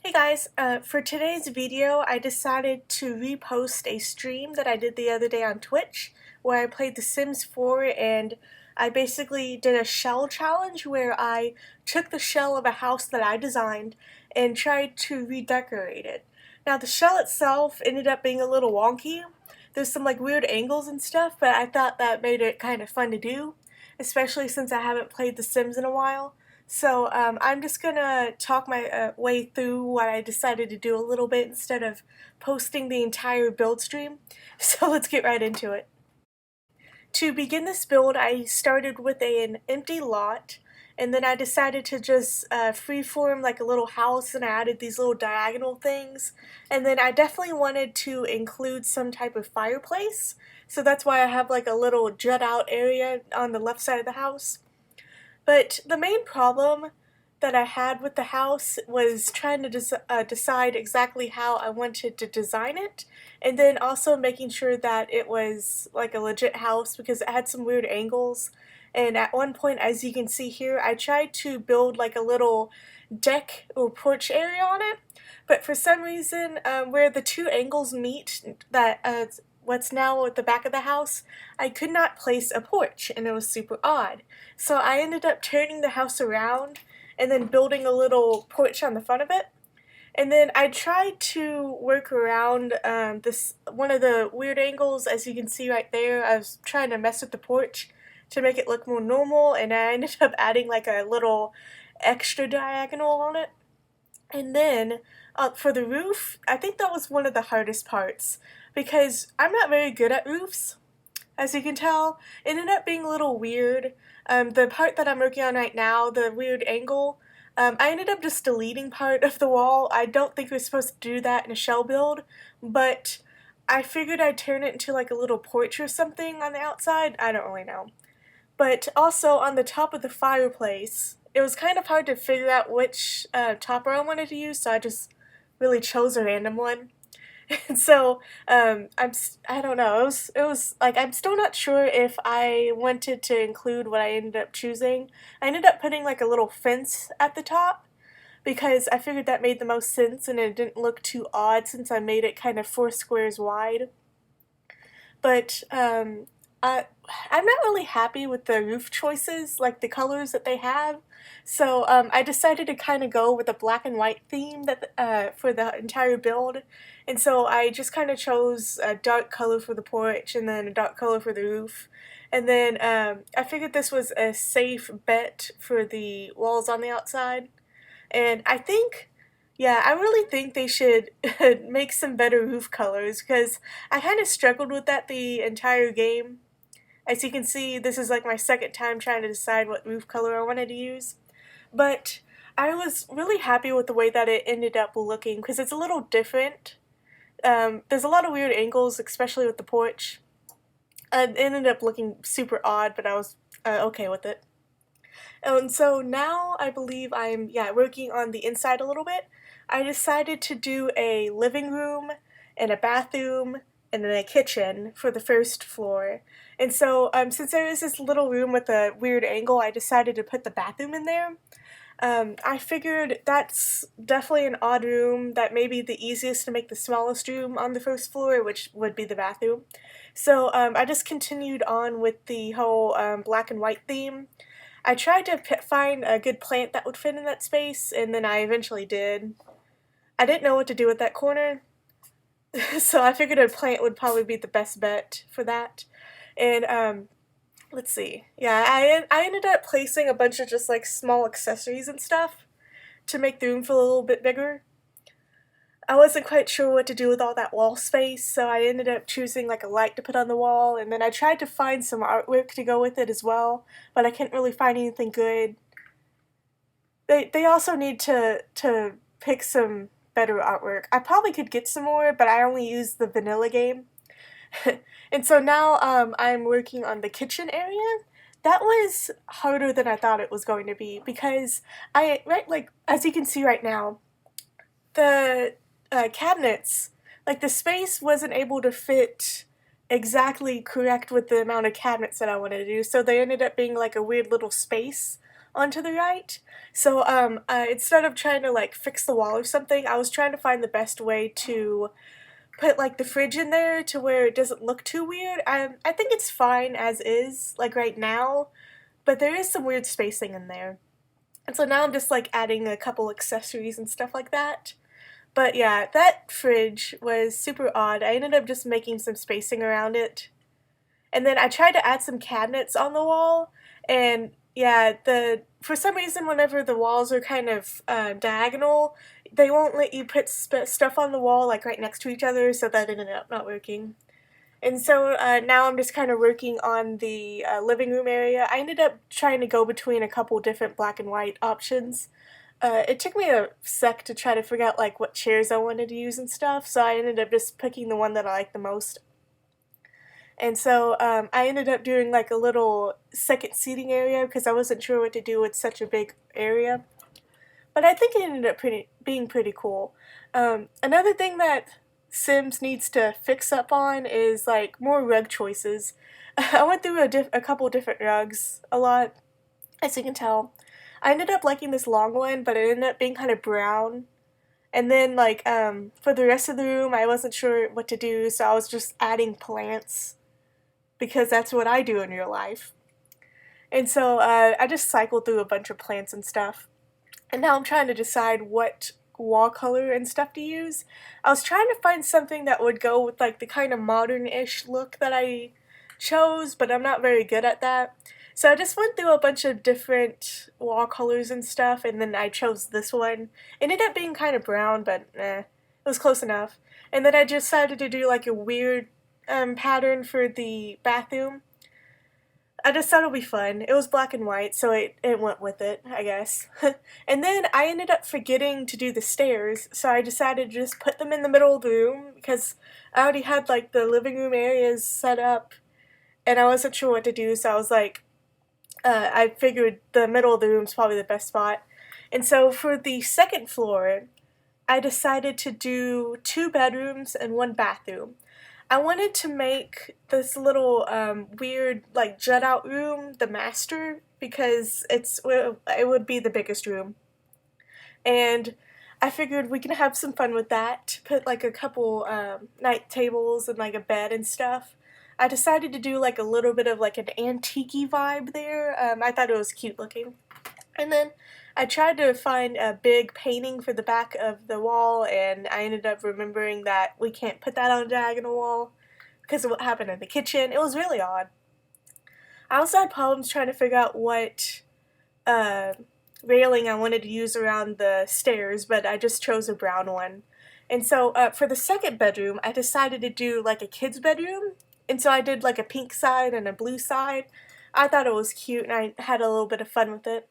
Hey guys, for today's video I decided to repost a stream that I did the other day on Twitch where I played The Sims 4 and I basically did a shell challenge where I took the shell of a house that I designed and tried to redecorate it. Now the shell itself ended up being a little wonky. There's some like weird angles and stuff, but I thought that made it kind of fun to do, especially since I haven't played The Sims in a while. So I'm just gonna talk my way through what I decided to do a little bit instead of posting the entire build stream. So let's get right into it. To begin this build, I started with an empty lot, and then I decided to just freeform like a little house, and I added these little diagonal things. And then I definitely wanted to include some type of fireplace, so that's why I have like a little jut out area on the left side of the house. But the main problem that I had with the house was trying to decide exactly how I wanted to design it, and then also making sure that it was like a legit house because it had some weird angles. And at one point, as you can see here, I tried to build like a little deck or porch area on it, but for some reason, where the two angles meet, that what's now at the back of the house, I could not place a porch, and it was super odd. So I ended up turning the house around and then building a little porch on the front of it. And then I tried to work around this one of the weird angles, as you can see right there. I was trying to mess with the porch to make it look more normal, and I ended up adding like a little extra diagonal on it. And then for the roof, I think that was one of the hardest parts because I'm not very good at roofs. As you can tell, it ended up being a little weird. The part that I'm working on right now, the weird angle, I ended up just deleting part of the wall. I don't think we're supposed to do that in a shell build, but I figured I'd turn it into like a little porch or something on the outside. I don't really know. But also on the top of the fireplace, it was kind of hard to figure out which topper I wanted to use, so I just really chose a random one. And so I don't know. It was like I'm still not sure if I wanted to include what I ended up choosing. I ended up putting like a little fence at the top because I figured that made the most sense and it didn't look too odd since I made it kind of 4 squares wide. But I'm not really happy with the roof choices, like the colors that they have. So I decided to kind of go with a black and white theme that for the entire build. And so I just kind of chose a dark color for the porch and then a dark color for the roof. And then I figured this was a safe bet for the walls on the outside. And I think, yeah, I really think they should make some better roof colors because I kind of struggled with that the entire game. As you can see, this is like my second time trying to decide what roof color I wanted to use. But I was really happy with the way that it ended up looking because it's a little different. There's a lot of weird angles, especially with the porch. It ended up looking super odd, but I was okay with it. And so now I believe I'm, yeah, working on the inside a little bit. I decided to do a living room and a bathroom and then a kitchen for the first floor. And so since there is this little room with a weird angle, I decided to put the bathroom in there. I figured that's definitely an odd room, that may be the easiest to make the smallest room on the first floor, which would be the bathroom. So I just continued on with the whole black and white theme. I tried to find a good plant that would fit in that space, and then I eventually did. I didn't know what to do with that corner, so I figured a plant would probably be the best bet for that. And let's see. Yeah, I ended up placing a bunch of just like small accessories and stuff to make the room feel a little bit bigger. I wasn't quite sure what to do with all that wall space, so I ended up choosing like a light to put on the wall, and then I tried to find some artwork to go with it as well, but I couldn't really find anything good. They also need to pick some better artwork. I probably could get some more, but I only used the vanilla game. And so now I'm working on the kitchen area. That was harder than I thought it was going to be because like as you can see right now, the cabinets, like the space wasn't able to fit exactly correct with the amount of cabinets that I wanted to do, so they ended up being like a weird little space onto the right. So instead of trying to like fix the wall or something, I was trying to find the best way to put like the fridge in there to where it doesn't look too weird. I think it's fine as is, like right now, but there is some weird spacing in there. And so now I'm just like adding a couple accessories and stuff like that. But yeah, that fridge was super odd. I ended up just making some spacing around it. And then I tried to add some cabinets on the wall, and yeah, the for some reason whenever the walls are kind of diagonal, they won't let you put stuff on the wall like right next to each other, so that ended up not working. And so now I'm just kind of working on the living room area. I ended up trying to go between a couple different black and white options. It took me a sec to try to figure out like what chairs I wanted to use and stuff, so I ended up just picking the one that I like the most. And so I ended up doing like a little second seating area because I wasn't sure what to do with such a big area. But I think it ended up being pretty cool. Another thing that Sims needs to fix up on is like more rug choices. I went through a couple different rugs a lot, as you can tell. I ended up liking this long one, but it ended up being kind of brown. And then like for the rest of the room, I wasn't sure what to do, so I was just adding plants because that's what I do in real life. And so I just cycled through a bunch of plants and stuff. And now I'm trying to decide what wall color and stuff to use. I was trying to find something that would go with like the kind of modern-ish look that I chose, but I'm not very good at that. So I just went through a bunch of different wall colors and stuff, and then I chose this one. It ended up being kind of brown, but it was close enough. And then I decided to do like a weird pattern for the bathroom. I just thought it would be fun. It was black and white, so it went with it, I guess. And then I ended up forgetting to do the stairs, so I decided to just put them in the middle of the room because I already had like the living room areas set up and I wasn't sure what to do, so I was like, I figured the middle of the room is probably the best spot. And so for the second floor, I decided to do 2 bedrooms and 1 bathroom. I wanted to make this little weird like jut out room the master because it would be the biggest room. And I figured we can have some fun with that. Put like a couple night tables and like a bed and stuff. I decided to do like a little bit of like an antique vibe there. I thought it was cute looking. And then I tried to find a big painting for the back of the wall, and I ended up remembering that we can't put that on a diagonal wall because of what happened in the kitchen. It was really odd. I also had problems trying to figure out what uh, railing I wanted to use around the stairs, but I just chose a brown one. And so for the second bedroom, I decided to do like a kid's bedroom. And so I did like a pink side and a blue side. I thought it was cute and I had a little bit of fun with it.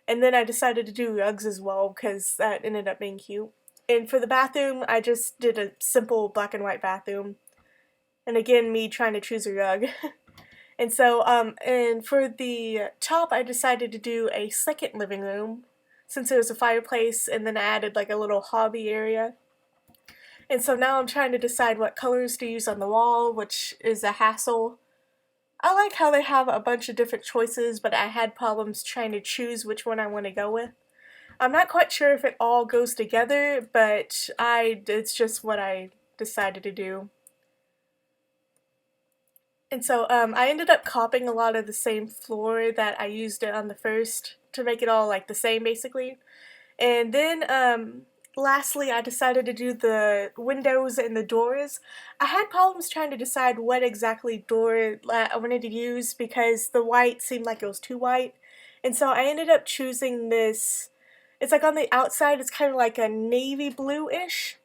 And then I decided to do rugs as well because that ended up being cute. And for the bathroom, I just did a simple black and white bathroom. And again, me trying to choose a rug. And so, and for the top, I decided to do a second living room since there was a fireplace, and then I added like a little hobby area. And so now I'm trying to decide what colors to use on the wall, which is a hassle. I like how they have a bunch of different choices, but I had problems trying to choose which one I want to go with. I'm not quite sure if it all goes together, but it's just what I decided to do. And so I ended up copying a lot of the same floor that I used it on the first to make it all like the same basically. And then lastly I decided to do the windows and the doors. I had problems trying to decide what exactly door I wanted to use because the white seemed like it was too white. And so I ended up choosing this, it's like on the outside it's kind of like a navy blue-ish.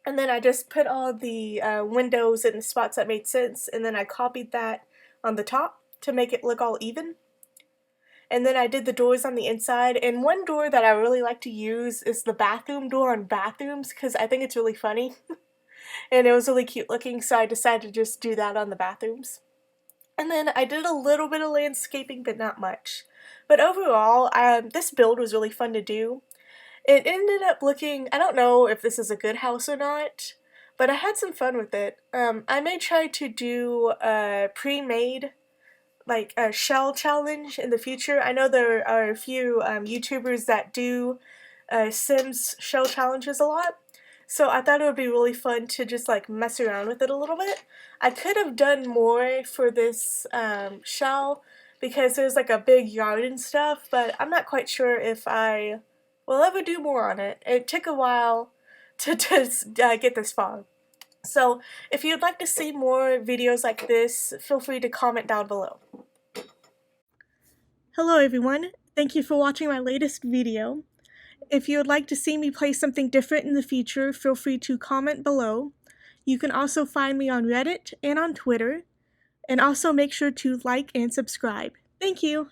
And then I just put all the windows in the spots that made sense, and then I copied that on the top to make it look all even. And then I did the doors on the inside, and one door that I really like to use is the bathroom door on bathrooms because I think it's really funny. And it was really cute looking, so I decided to just do that on the bathrooms. And then I did a little bit of landscaping, but not much. But overall, this build was really fun to do. It ended up looking, I don't know if this is a good house or not, but I had some fun with it. I may try to do pre-made like a shell challenge in the future. I know there are a few YouTubers that do Sims shell challenges a lot. So I thought it would be really fun to just like mess around with it a little bit. I could have done more for this shell because there's like a big yard and stuff, but I'm not quite sure if I will ever do more on it. It took a while to get this far. So if you'd like to see more videos like this, feel free to comment down below. Hello everyone, thank you for watching my latest video. If you would like to see me play something different in the future, feel free to comment below. You can also find me on Reddit and on Twitter, and also make sure to like and subscribe. Thank you!